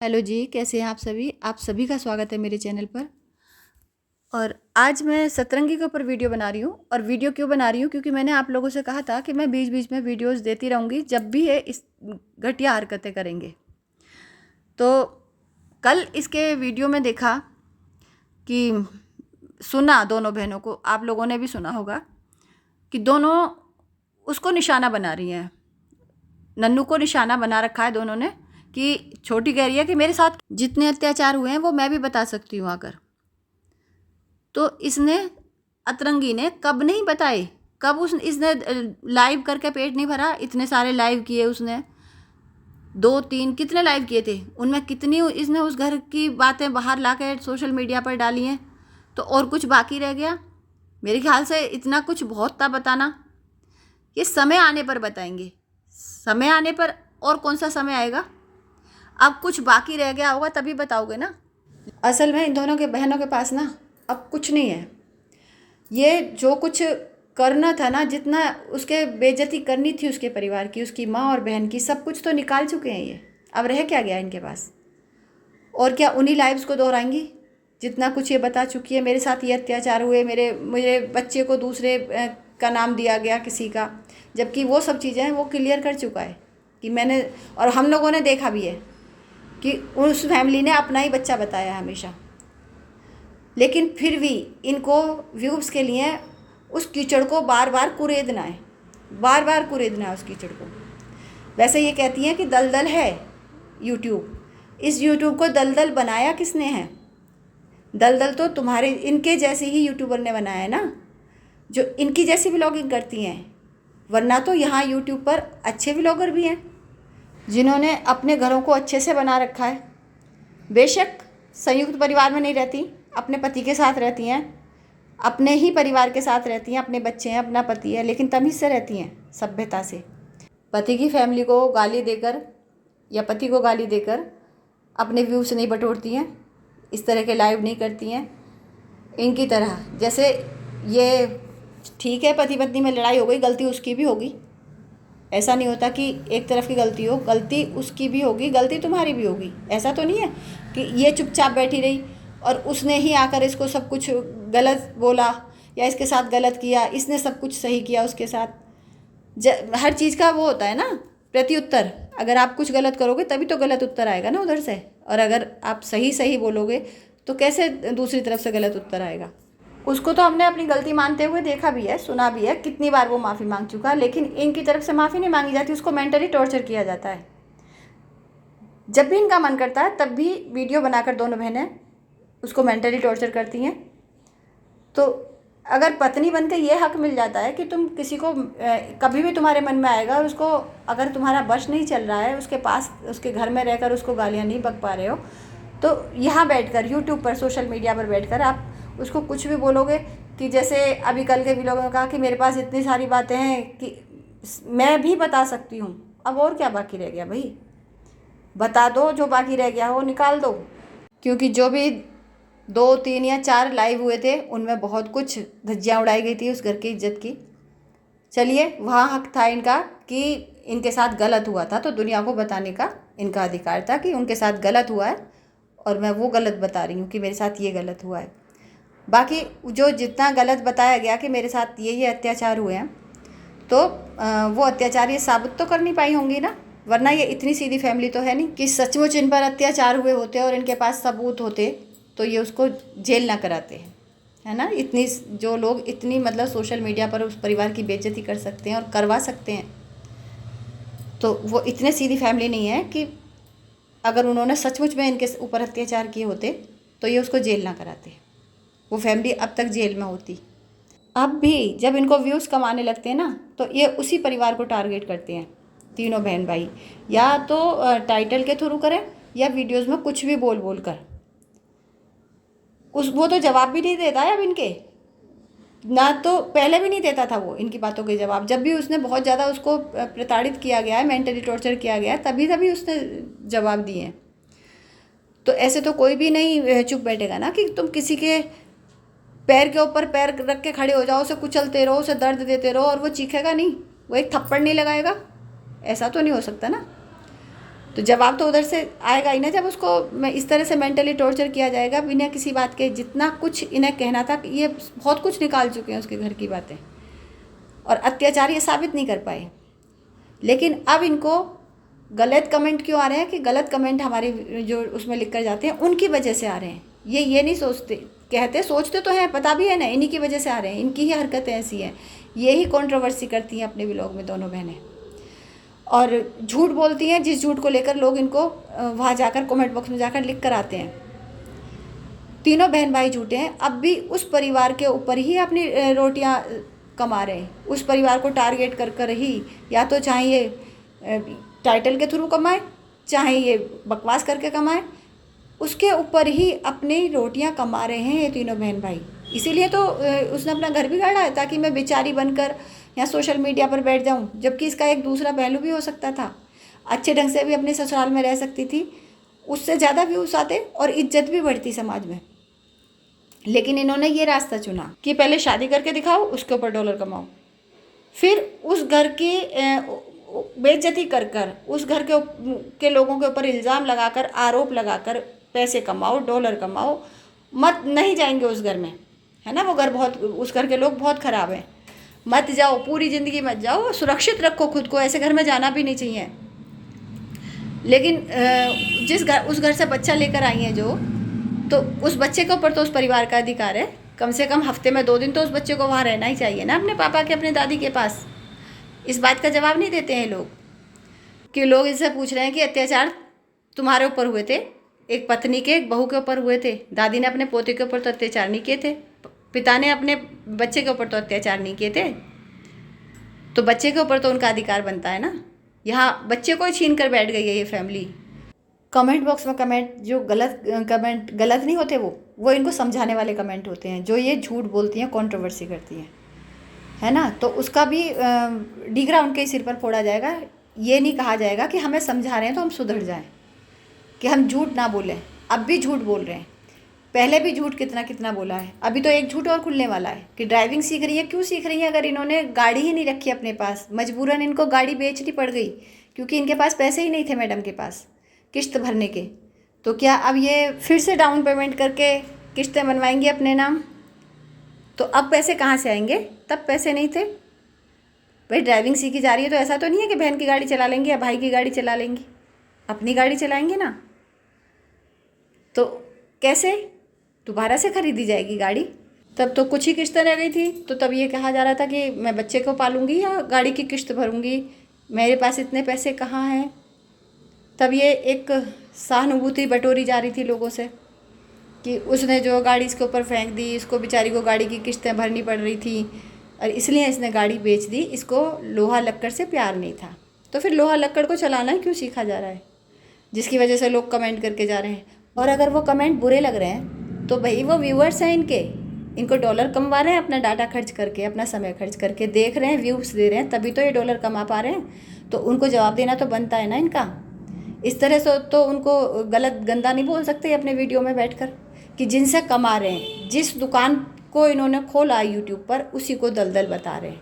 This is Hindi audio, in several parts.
हेलो जी, कैसे हैं आप सभी? आप सभी का स्वागत है मेरे चैनल पर। और आज मैं सतरंगी के ऊपर वीडियो बना रही हूँ। और वीडियो क्यों बना रही हूँ? क्योंकि मैंने आप लोगों से कहा था कि मैं बीच बीच में वीडियोस देती रहूँगी जब भी ये इस घटिया हरकतें करेंगे। तो कल इसके वीडियो में देखा कि सुना दोनों बहनों को, आप लोगों ने भी सुना होगा कि दोनों उसको निशाना बना रही हैं। नन्नू को निशाना बना रखा है दोनों ने कि छोटी कह रही है कि मेरे साथ जितने अत्याचार हुए हैं वो मैं भी बता सकती हूँ आकर। तो इसने अतरंगी ने कब नहीं बताए, कब इसने लाइव करके पेट नहीं भरा। इतने सारे लाइव किए उसने, 2-3 कितने लाइव किए थे, उनमें कितनी इसने उस घर की बातें बाहर ला के सोशल मीडिया पर डाली हैं। तो और कुछ बाकी रह गया? मेरे ख्याल से इतना कुछ बहुत था बताना। ये समय आने पर बताएंगे, समय आने पर। और कौन सा समय आएगा? अब कुछ बाकी रह गया होगा तभी बताओगे ना। असल में इन दोनों के बहनों के पास ना अब कुछ नहीं है। ये जो कुछ करना था ना, जितना उसके बेइज्जती करनी थी उसके परिवार की, उसकी माँ और बहन की, सब कुछ तो निकाल चुके हैं ये। अब रह क्या गया इनके पास? और क्या उन्हीं लाइव्स को दोहराएंगी जितना कुछ ये बता चुकी है? मेरे साथ ये अत्याचार हुए, मेरे बच्चे को दूसरे का नाम दिया गया किसी का, जबकि वो सब चीज़ें वो क्लियर कर चुका है कि मैंने, और हम लोगों ने देखा भी है कि उस फैमिली ने अपना ही बच्चा बताया हमेशा। लेकिन फिर भी इनको व्यूज़ के लिए उस कीचड़ को बार बार कुरेदना है, बार बार कुरेदना है उस कीचड़ को। वैसे ये कहती हैं कि दलदल है यूट्यूब। इस यूट्यूब को दलदल बनाया किसने है? दलदल तो तुम्हारे इनके जैसे ही यूट्यूबर ने बनाया है ना, जो इनकी जैसी व्लॉगिंग करती हैं। वरना तो यहाँ यूट्यूब पर अच्छे व्लॉगर भी हैं जिन्होंने अपने घरों को अच्छे से बना रखा है। बेशक संयुक्त परिवार में नहीं रहती, अपने पति के साथ रहती हैं, अपने ही परिवार के साथ रहती हैं, अपने बच्चे हैं, अपना पति है, लेकिन तमीज़ से रहती हैं, सभ्यता से। पति की फैमिली को गाली देकर या पति को गाली देकर अपने व्यू से नहीं बटोरती हैं, इस तरह के लाइव नहीं करती हैं इनकी तरह। जैसे ये ठीक है, पति पत्नी में लड़ाई हो गई, गलती उसकी भी होगी। ऐसा नहीं होता कि एक तरफ की गलती हो, गलती उसकी भी होगी, गलती तुम्हारी भी होगी। ऐसा तो नहीं है कि ये चुपचाप बैठी रही और उसने ही आकर इसको सब कुछ गलत बोला या इसके साथ गलत किया, इसने सब कुछ सही किया उसके साथ। हर चीज़ का वो होता है ना प्रत्युत्तर। अगर आप कुछ गलत करोगे तभी तो गलत उत्तर आएगा ना उधर से, और अगर आप सही सही बोलोगे तो कैसे दूसरी तरफ से गलत उत्तर आएगा? उसको तो हमने अपनी गलती मानते हुए देखा भी है, सुना भी है, कितनी बार वो माफ़ी मांग चुका। लेकिन इनकी तरफ से माफ़ी नहीं मांगी जाती, उसको मेंटली टॉर्चर किया जाता है। जब भी इनका मन करता है तब भी वीडियो बनाकर दोनों बहनें उसको मेंटली टॉर्चर करती हैं। तो अगर पत्नी बनकर ये हक मिल जाता है कि तुम किसी को कभी भी तुम्हारे मन में आएगा और उसको, अगर तुम्हारा बस नहीं चल रहा है, उसके पास उसके घर में रहकर उसको गालियाँ नहीं बक पा रहे हो, तो यहाँ बैठकर यूट्यूब पर, सोशल मीडिया पर बैठकर आप उसको कुछ भी बोलोगे। कि जैसे अभी कल के व्लॉग में कहा कि मेरे पास इतनी सारी बातें हैं कि मैं भी बता सकती हूँ। अब और क्या बाकी रह गया भाई? बता दो, जो बाकी रह गया हो निकाल दो। क्योंकि जो भी 2-3 या 4 लाइव हुए थे उनमें बहुत कुछ धज्जियाँ उड़ाई गई थी उस घर की इज्जत की। चलिए, वहाँ हक था इनका कि इनके साथ गलत हुआ था, तो दुनिया को बताने का इनका अधिकार था कि उनके साथ गलत हुआ है और मैं वो गलत बता रही हूँ कि मेरे साथ ये गलत हुआ है। बाकी जो जितना गलत बताया गया कि मेरे साथ ये अत्याचार हुए हैं, तो वो अत्याचार ये साबित तो कर नहीं पाई होंगी ना। वरना ये इतनी सीधी फैमिली तो है नहीं कि सचमुच इन पर अत्याचार हुए होते और इनके पास सबूत होते तो ये उसको जेल ना कराते हैं, है ना। इतनी जो लोग इतनी मतलब सोशल मीडिया पर उस परिवार की बेइज्जती कर सकते हैं और करवा सकते हैं, तो वो इतने सीधी फैमिली नहीं है कि अगर उन्होंने सचमुच में इनके ऊपर अत्याचार किए होते तो ये उसको जेल ना कराते। वो फैमिली अब तक जेल में होती। अब भी जब इनको व्यूज़ कमाने लगते हैं ना, तो ये उसी परिवार को टारगेट करते हैं, तीनों बहन भाई। या तो टाइटल के थ्रू करें या वीडियोस में कुछ भी बोल बोल कर। वो तो जवाब भी नहीं देता है अब इनके, ना तो पहले भी नहीं देता था वो इनकी बातों के जवाब। जब भी उसने बहुत ज़्यादा उसको प्रताड़ित किया गया है, मेंटली टॉर्चर किया गया है, तभी तभी उसने जवाब दिए हैं। तो ऐसे तो कोई भी नहीं चुप बैठेगा ना कि तुम किसी के पैर के ऊपर पैर रख के खड़े हो जाओ, उसे कुचलते रहो, उसे दर्द देते रहो और वो चीखेगा नहीं, वो एक थप्पड़ नहीं लगाएगा। ऐसा तो नहीं हो सकता ना। तो जवाब तो उधर से आएगा ही ना, जब उसको मैं इस तरह से मेंटली टॉर्चर किया जाएगा बिना किसी बात के। जितना कुछ इन्हें कहना था, ये बहुत कुछ निकाल चुके हैं उसके घर की बातें, और अत्याचार ये साबित नहीं कर पाए। लेकिन अब इनको गलत कमेंट क्यों आ रहे हैं कि गलत कमेंट हमारे जो उसमें लिख कर जाते हैं उनकी वजह से आ रहे हैं। ये नहीं सोचते, कहते सोचते तो हैं, पता भी है ना, इन्हीं की वजह से आ रहे हैं, इनकी ही हरकतें ऐसी हैं। ये ही कंट्रोवर्सी करती हैं अपने व्लॉग में दोनों बहनें, और झूठ बोलती हैं, जिस झूठ को लेकर लोग इनको वहाँ जाकर कमेंट बॉक्स में जाकर लिख कर आते हैं। तीनों बहन भाई झूठे हैं। अब भी उस परिवार के ऊपर ही अपनी रोटियां कमा रहे हैं, उस परिवार को टारगेट कर कर ही, या तो चाहे ये टाइटल के थ्रू कमाए, चाहे ये बकवास करके कमाए, उसके ऊपर ही अपनी रोटियां कमा रहे हैं ये तीनों बहन भाई। इसीलिए तो उसने अपना घर भी गाड़ा है, ताकि मैं बेचारी बनकर यहाँ सोशल मीडिया पर बैठ जाऊँ, जबकि इसका एक दूसरा पहलू भी हो सकता था। अच्छे ढंग से भी अपने ससुराल में रह सकती थी, उससे ज़्यादा व्यूज़ आते और इज्जत भी बढ़ती समाज में। लेकिन इन्होंने ये रास्ता चुना कि पहले शादी करके दिखाओ, उसके ऊपर डॉलर कमाओ, फिर उस घर की बेइज्जती कर कर, उस घर के लोगों के ऊपर इल्ज़ाम लगाकर, आरोप लगाकर पैसे कमाओ, डॉलर कमाओ। मत नहीं जाएंगे उस घर में, है ना, वो घर बहुत, उस घर के लोग बहुत ख़राब हैं, मत जाओ, पूरी ज़िंदगी मत जाओ, सुरक्षित रखो खुद को, ऐसे घर में जाना भी नहीं चाहिए। लेकिन उस घर से बच्चा लेकर आई हैं जो, तो उस बच्चे के ऊपर तो उस परिवार का अधिकार है, कम से कम हफ्ते में 2 दिन तो उस बच्चे को वहाँ रहना ही चाहिए ना, अपने पापा के, अपने दादी के पास। इस बात का जवाब नहीं देते हैं लोग, कि लोग इससे पूछ रहे हैं कि अत्याचार तुम्हारे ऊपर हुए थे, एक पत्नी के, एक बहू के ऊपर हुए थे, दादी ने अपने पोते के ऊपर तो अत्याचार नहीं किए थे, पिता ने अपने बच्चे के ऊपर तो अत्याचार नहीं किए थे, तो बच्चे के ऊपर तो उनका अधिकार बनता है ना। यहाँ बच्चे को ही छीन कर बैठ गई है ये फैमिली। कमेंट बॉक्स में कमेंट जो गलत कमेंट, गलत नहीं होते वो इनको समझाने वाले कमेंट होते हैं, जो ये झूठ बोलती हैं, कंट्रोवर्सी करती हैं, है ना। तो उसका भी डीगरा उनके सिर पर फोड़ा जाएगा। ये नहीं कहा जाएगा कि हमें समझा रहे हैं तो हम सुधर जाएं, कि हम झूठ ना बोलें। अब भी झूठ बोल रहे हैं, पहले भी झूठ कितना कितना बोला है। अभी तो एक झूठ और खुलने वाला है कि ड्राइविंग सीख रही है। क्यों सीख रही है? अगर इन्होंने गाड़ी ही नहीं रखी अपने पास, मजबूरन इनको गाड़ी बेचनी पड़ गई, क्योंकि इनके पास पैसे ही नहीं थे मैडम के पास किश्त भरने के, तो क्या अब ये फिर से डाउन पेमेंट करके किश्तें बनवाएंगी अपने नाम? तो अब पैसे कहाँ से आएंगे? तब पैसे नहीं थे। भाई ड्राइविंग सीखी जा रही है तो ऐसा तो नहीं है कि बहन की गाड़ी चला लेंगी या भाई की गाड़ी चला लेंगी, अपनी गाड़ी चलाएंगे ना। तो कैसे दोबारा से खरीदी जाएगी गाड़ी? तब तो कुछ ही किश्तें रह गई थी, तो तब ये कहा जा रहा था कि मैं बच्चे को पालूंगी या गाड़ी की किश्त भरूंगी, मेरे पास इतने पैसे कहाँ हैं। तब ये एक सहानुभूति बटोरी जा रही थी लोगों से कि उसने जो गाड़ी इसके ऊपर फेंक दी, इसको बेचारी को गाड़ी की किश्तें भरनी पड़ रही थी और इसलिए इसने गाड़ी बेच दी, इसको लोहा लक्कड़ से प्यार नहीं था। तो फिर लोहा लक्कड़ को चलाना क्यों सीखा जा रहा है, जिसकी वजह से लोग कमेंट करके जा रहे हैं। और अगर वो कमेंट बुरे लग रहे हैं तो भाई वो व्यूअर्स हैं इनको डॉलर कमवा रहे हैं, अपना डाटा खर्च करके, अपना समय खर्च करके देख रहे हैं, व्यूज़ दे रहे हैं, तभी तो ये डॉलर कमा पा रहे हैं। तो उनको जवाब देना तो बनता है ना इनका। इस तरह से तो उनको गलत गंदा नहीं बोल सकते अपने वीडियो में बैठकर कि जिनसे कमा रहे हैं, जिस दुकान को इन्होंने खोला यूट्यूब पर, उसी को दलदल बता रहे हैं।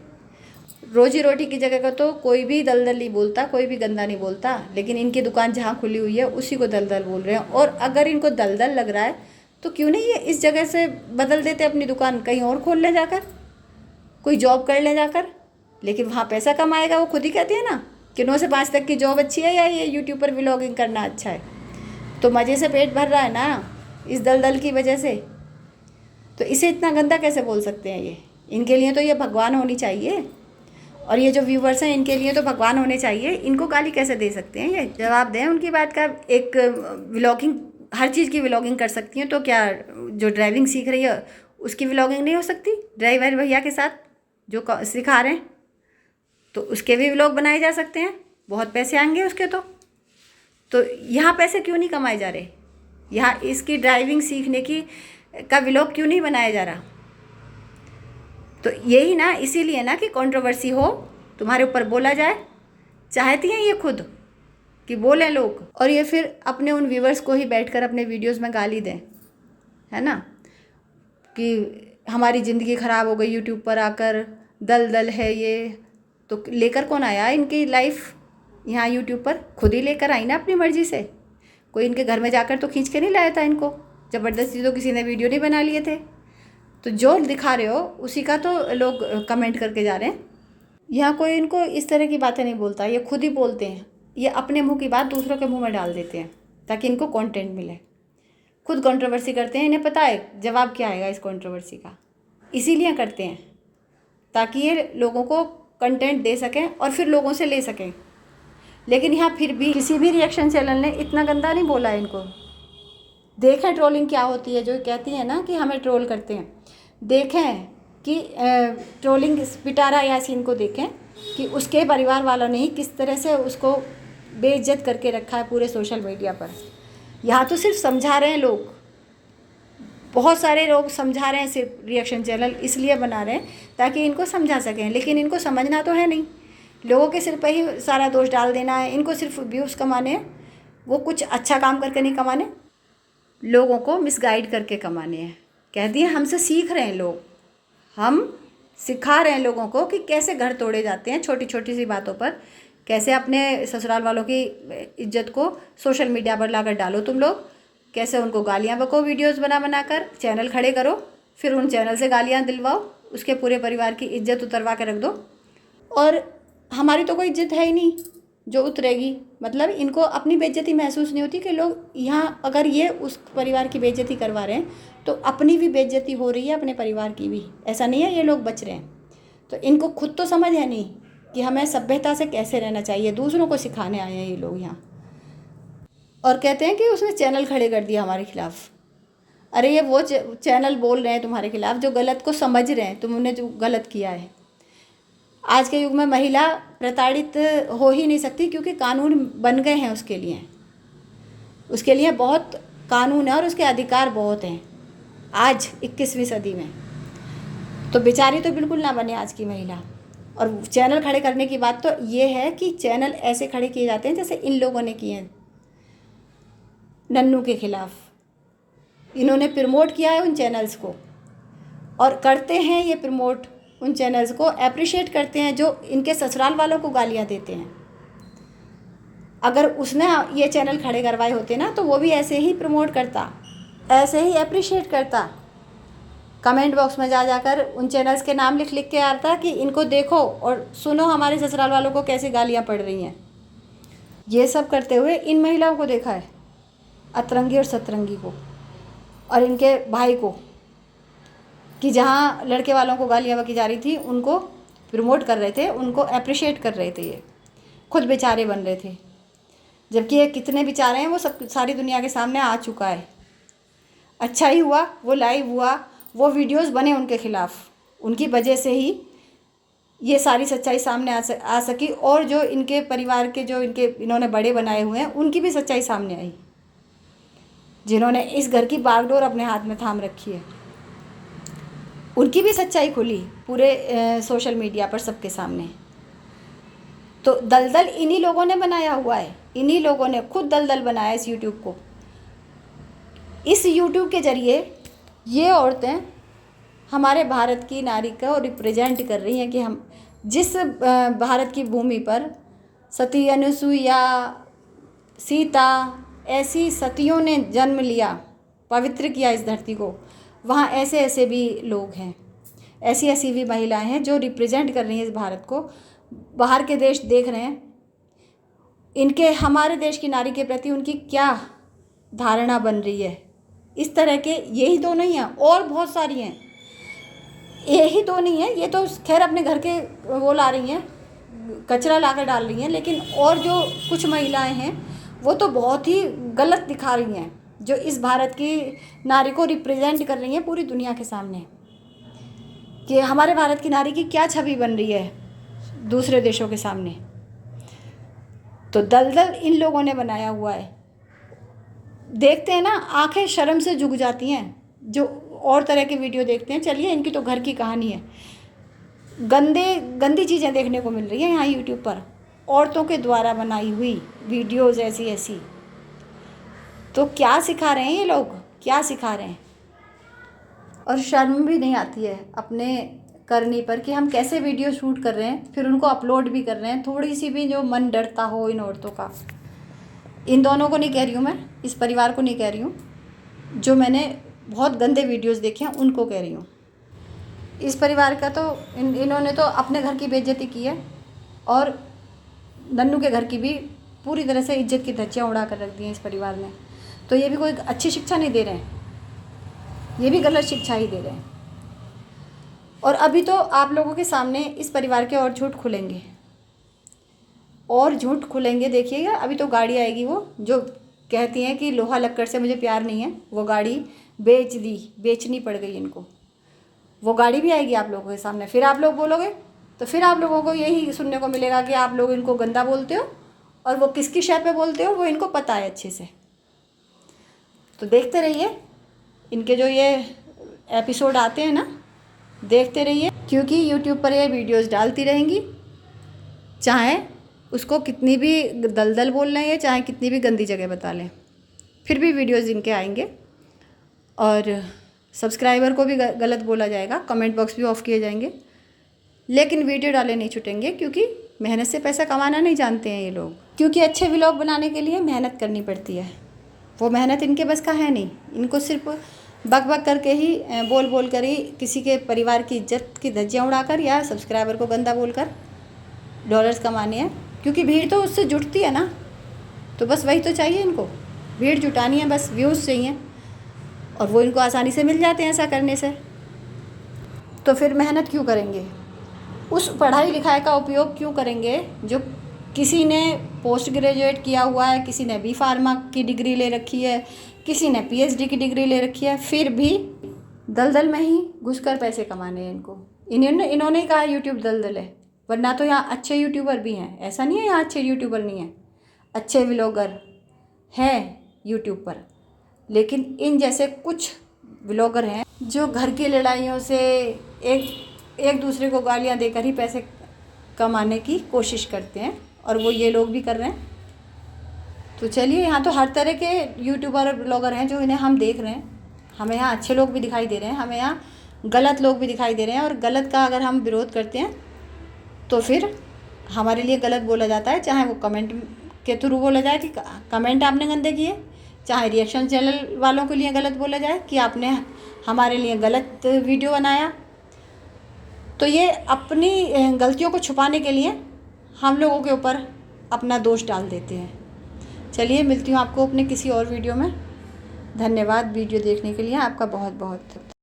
रोजी रोटी की जगह का तो कोई भी दलदल नहीं बोलता, कोई भी गंदा नहीं बोलता, लेकिन इनकी दुकान जहाँ खुली हुई है उसी को दलदल बोल रहे हैं। और अगर इनको दलदल लग रहा है तो क्यों नहीं ये इस जगह से बदल देते अपनी दुकान, कहीं और खोल लें जाकर, कोई जॉब कर लें जाकर। लेकिन वहाँ पैसा कमाएगा, वो खुद ही कहती है ना कि 9 से 5 तक की जॉब अच्छी है या ये यूट्यूब पर व्लॉगिंग करना अच्छा है। तो मज़े से पेट भर रहा है ना इस दलदल की वजह से, तो इसे इतना गंदा कैसे बोल सकते हैं ये? इनके लिए तो ये भगवान होनी चाहिए, और ये जो व्यूवर्स हैं इनके लिए तो भगवान होने चाहिए। इनको गाली कैसे दे सकते हैं? ये जवाब दें उनकी बात का। एक व्लॉगिंग, हर चीज़ की व्लॉगिंग कर सकती हैं, तो क्या जो ड्राइविंग सीख रही है उसकी व्लॉगिंग नहीं हो सकती? ड्राइवर भैया के साथ जो सिखा रहे हैं तो उसके भी व्लॉग बनाए जा सकते हैं, बहुत पैसे आएंगे उसके। तो यहाँ पैसे क्यों नहीं कमाए जा रहे? यहाँ इसकी ड्राइविंग सीखने की का व्लॉग क्यों नहीं बनाया जा रहा? तो यही ना, इसीलिए ना कि कंट्रोवर्सी हो, तुम्हारे ऊपर बोला जाए। चाहती हैं ये खुद कि बोलें लोग, और ये फिर अपने उन व्यूवर्स को ही बैठकर अपने वीडियोस में गाली दें, है ना, कि हमारी ज़िंदगी ख़राब हो गई यूट्यूब पर आकर, दलदल है ये। तो लेकर कौन आया इनकी लाइफ? यहाँ यूट्यूब पर खुद ही लेकर आई ना अपनी मर्ज़ी से। कोई इनके घर में जाकर तो खींच के नहीं लाया था इनको, ज़बरदस्ती तो किसी ने वीडियो नहीं बना लिए थे। तो जो दिखा रहे हो उसी का तो लोग कमेंट करके जा रहे हैं। यहाँ कोई इनको इस तरह की बातें नहीं बोलता, ये खुद ही बोलते हैं। ये अपने मुंह की बात दूसरों के मुंह में डाल देते हैं ताकि इनको कंटेंट मिले। खुद कंट्रोवर्सी करते हैं, इन्हें पता है जवाब क्या आएगा इस कंट्रोवर्सी का, इसीलिए करते हैं ताकि ये लोगों को कंटेंट दे सकें और फिर लोगों से ले सकें। लेकिन यहाँ फिर भी किसी भी रिएक्शन चैनल ने इतना गंदा नहीं बोला है इनको। देखें ट्रोलिंग क्या होती है, जो कहती है ना कि हमें ट्रोल करते हैं। देखें कि ट्रोलिंग पिटारा यासीन को देखें कि उसके परिवार वालों ने ही किस तरह से उसको बेइज्जत करके रखा है पूरे सोशल मीडिया पर। यहाँ तो सिर्फ समझा रहे हैं लोग, बहुत सारे लोग समझा रहे हैं, सिर्फ रिएक्शन चैनल इसलिए बना रहे हैं ताकि इनको समझा सकें। लेकिन इनको समझना तो है नहीं, लोगों के सिर पर ही सारा दोष डाल देना है। इनको सिर्फ व्यूज़ कमाने हैं, वो कुछ अच्छा काम करके नहीं कमाने, लोगों को मिसगाइड करके कमाने हैं। कह दिए हमसे सीख रहे हैं लोग, हम सिखा रहे हैं लोगों को कि कैसे घर तोड़े जाते हैं छोटी छोटी सी बातों पर, कैसे अपने ससुराल वालों की इज्जत को सोशल मीडिया पर लाकर डालो तुम लोग, कैसे उनको गालियाँ बको वीडियोस बना कर चैनल खड़े करो, फिर उन चैनल से गालियाँ दिलवाओ, उसके पूरे परिवार की इज्जत उतरवा के रख दो। और हमारी तो कोई इज्जत है ही नहीं जो उतरेगी। मतलब इनको अपनी बेइज्जती महसूस नहीं होती कि लोग यहाँ, अगर ये उस परिवार की बेइज्जती करवा रहे हैं तो अपनी भी बेइज्जती हो रही है, अपने परिवार की भी। ऐसा नहीं है ये लोग बच रहे हैं। तो इनको खुद तो समझ है नहीं कि हमें सभ्यता से कैसे रहना चाहिए, दूसरों को सिखाने आए हैं ये लोग यहाँ। और कहते हैं कि उसने चैनल खड़े कर दिया हमारे खिलाफ। अरे ये वो चैनल बोल रहे हैं तुम्हारे खिलाफ जो गलत को समझ रहे हैं, तुमने जो गलत किया है। आज के युग में महिला प्रताड़ित हो ही नहीं सकती क्योंकि कानून बन गए हैं उसके लिए। उसके लिए बहुत कानून है और उसके अधिकार बहुत हैं आज 21वीं सदी में। तो बेचारी तो बिल्कुल ना बने आज की महिला। और चैनल खड़े करने की बात तो ये है कि चैनल ऐसे खड़े किए जाते हैं जैसे इन लोगों ने किए हैं नन्नू के खिलाफ। इन्होंने प्रमोट किया है उन चैनल्स को और करते हैं ये प्रमोट उन चैनल्स को, अप्रिशिएट करते हैं जो इनके ससुराल वालों को गालियाँ देते हैं। अगर उसने ये चैनल खड़े करवाए होते ना तो वो भी ऐसे ही प्रमोट करता, ऐसे ही अप्रिशिएट करता। कमेंट बॉक्स में जा जाकर उन चैनल्स के नाम लिख लिख के आता कि इनको देखो और सुनो हमारे ससुराल वालों को कैसे गालियाँ पड़ रही हैं। ये सब करते हुए इन महिलाओं को देखा है, अतरंगी और सतरंगी को और इनके भाई को, कि जहाँ लड़के वालों को गालियाँ बकी जा रही थी उनको प्रमोट कर रहे थे, उनको अप्रिशिएट कर रहे थे। ये खुद बेचारे बन रहे थे, जबकि ये कितने बेचारे हैं वो सब सारी दुनिया के सामने आ चुका है। अच्छा ही हुआ वो लाइव हुआ, वो वीडियोस बने उनके खिलाफ, उनकी वजह से ही ये सारी सच्चाई सामने आ सकी। और जो इनके परिवार के जो इन्होंने बड़े बनाए हुए हैं उनकी भी सच्चाई सामने आई, जिन्होंने इस घर की बागडोर अपने हाथ में थाम रखी है, उनकी भी सच्चाई खुली पूरे सोशल मीडिया पर सबके सामने। तो दलदल इन्हीं लोगों ने बनाया हुआ है, इन्हीं लोगों ने खुद दलदल बनाया इस यूट्यूब को। इस यूट्यूब के ज़रिए ये औरतें हमारे भारत की नारी को रिप्रेजेंट कर रही हैं कि हम जिस भारत की भूमि पर सती अनुसुईया, सीता, ऐसी सतियों ने जन्म लिया, पवित्र किया इस धरती को, वहाँ ऐसे ऐसे भी लोग हैं, ऐसी ऐसी भी महिलाएं हैं जो रिप्रेजेंट कर रही हैं इस भारत को। बाहर के देश देख रहे हैं इनके, हमारे देश की नारी के प्रति उनकी क्या धारणा बन रही है। इस तरह के यही दो नहीं हैं, और बहुत सारी हैं, यही दो नहीं है। ये तो खैर अपने घर के वो ला रही हैं, कचरा ला कर डाल रही हैं, लेकिन और जो कुछ महिलाएं हैं वो तो बहुत ही गलत दिखा रही हैं, जो इस भारत की नारी को रिप्रेजेंट कर रही हैं पूरी दुनिया के सामने, कि हमारे भारत की नारी की क्या छवि बन रही है दूसरे देशों के सामने। तो दलदल इन लोगों ने बनाया हुआ है। देखते हैं ना, आंखें शर्म से झुक जाती हैं जो और तरह के वीडियो देखते हैं। चलिए इनकी तो घर की कहानी है, गंदी चीज़ें देखने को मिल रही है यहाँ यूट्यूब पर, औरतों के द्वारा बनाई हुई वीडियोज़ ऐसी ऐसी। तो क्या सिखा रहे हैं ये लोग, क्या सिखा रहे हैं। और शर्म भी नहीं आती है अपने करनी पर कि हम कैसे वीडियो शूट कर रहे हैं, फिर उनको अपलोड भी कर रहे हैं, थोड़ी सी भी जो मन डरता हो इन औरतों का, इन दोनों को नहीं कह रही हूँ मैं, इस परिवार को नहीं कह रही हूँ, जो मैंने बहुत गंदे वीडियोस देखे हैं उनको कह रही हूँ। इस परिवार का तो इन्होंने तो अपने घर की बेइज्जती की है और नन्नू के घर की भी पूरी तरह से इज्जत की धज्जियाँ उड़ा कर रख दी हैं इस परिवार ने। तो ये भी कोई अच्छी शिक्षा नहीं दे रहे हैं, ये भी गलत शिक्षा ही दे रहे हैं। और अभी तो आप लोगों के सामने इस परिवार के और झूठ खुलेंगे, और झूठ खुलेंगे, देखिएगा। अभी तो गाड़ी आएगी, वो जो कहती हैं कि लोहा लक्कड़ से मुझे प्यार नहीं है, वो गाड़ी बेचनी पड़ गई इनको, वो गाड़ी भी आएगी आप लोगों के सामने। फिर आप लोग बोलोगे तो फिर आप लोगों को यही सुनने को मिलेगा कि आप लोग इनको गंदा बोलते हो, और वो किसकी शय पे बोलते हो वो इनको पता है अच्छे से। तो देखते रहिए इनके जो ये एपिसोड आते हैं ना, देखते रहिए, क्योंकि यूट्यूब पर ये वीडियोस डालती रहेंगी, चाहे उसको कितनी भी दलदल बोल लें या चाहे कितनी भी गंदी जगह बता लें, फिर भी वीडियोस इनके आएंगे। और सब्सक्राइबर को भी गलत बोला जाएगा, कमेंट बॉक्स भी ऑफ किए जाएंगे, लेकिन वीडियो डाले नहीं छूटेंगे, क्योंकि मेहनत से पैसा कमाना नहीं जानते हैं ये लोग। क्योंकि अच्छे व्लॉग बनाने के लिए मेहनत करनी पड़ती है, वो मेहनत इनके बस का है नहीं। इनको सिर्फ बक बक करके ही, बोल बोल कर ही किसी के परिवार की इज्जत की धज्जियाँ उड़ाकर या सब्सक्राइबर को गंदा बोलकर डॉलर्स कमाने हैं। क्योंकि भीड़ तो उससे जुटती है ना, तो बस वही तो चाहिए इनको, भीड़ जुटानी है, बस व्यूज़ चाहिए, और वो इनको आसानी से मिल जाते हैं ऐसा करने से। तो फिर मेहनत क्यों करेंगे, उस पढ़ाई लिखाई का उपयोग क्यों करेंगे जो किसी ने पोस्ट ग्रेजुएट किया हुआ है, किसी ने बी फार्मा की डिग्री ले रखी है, किसी ने पीएचडी की डिग्री ले रखी है, फिर भी दलदल में ही घुसकर पैसे कमाने हैं इनको। इन्होंने ही कहा यूट्यूब दलदल है, वरना तो यहाँ अच्छे यूट्यूबर भी हैं, ऐसा नहीं है यहाँ अच्छे यूट्यूबर नहीं हैं, अच्छे व्लॉगर हैं यूट्यूब पर। लेकिन इन जैसे कुछ व्लॉगर हैं जो घर की लड़ाइयों से एक दूसरे को गालियाँ देकर ही पैसे कमाने की कोशिश करते हैं, और वो ये लोग भी कर रहे हैं। तो चलिए, यहाँ तो हर तरह के यूट्यूबर और ब्लॉगर हैं जो इन्हें हम देख रहे हैं। हमें यहाँ अच्छे लोग भी दिखाई दे रहे हैं, हमें यहाँ गलत लोग भी दिखाई दे रहे हैं, और गलत का अगर हम विरोध करते हैं तो फिर हमारे लिए गलत बोला जाता है, चाहे वो कमेंट के थ्रू बोला जाए कि कमेंट आपने गंदे किए, चाहे रिएक्शन चैनल वालों के लिए गलत बोला जाए कि आपने हमारे लिए गलत वीडियो बनाया। तो ये अपनी गलतियों को छुपाने के लिए हम लोगों के ऊपर अपना दोष डाल देते हैं। चलिए, मिलती हूँ आपको अपने किसी और वीडियो में। धन्यवाद वीडियो देखने के लिए, आपका बहुत बहुत।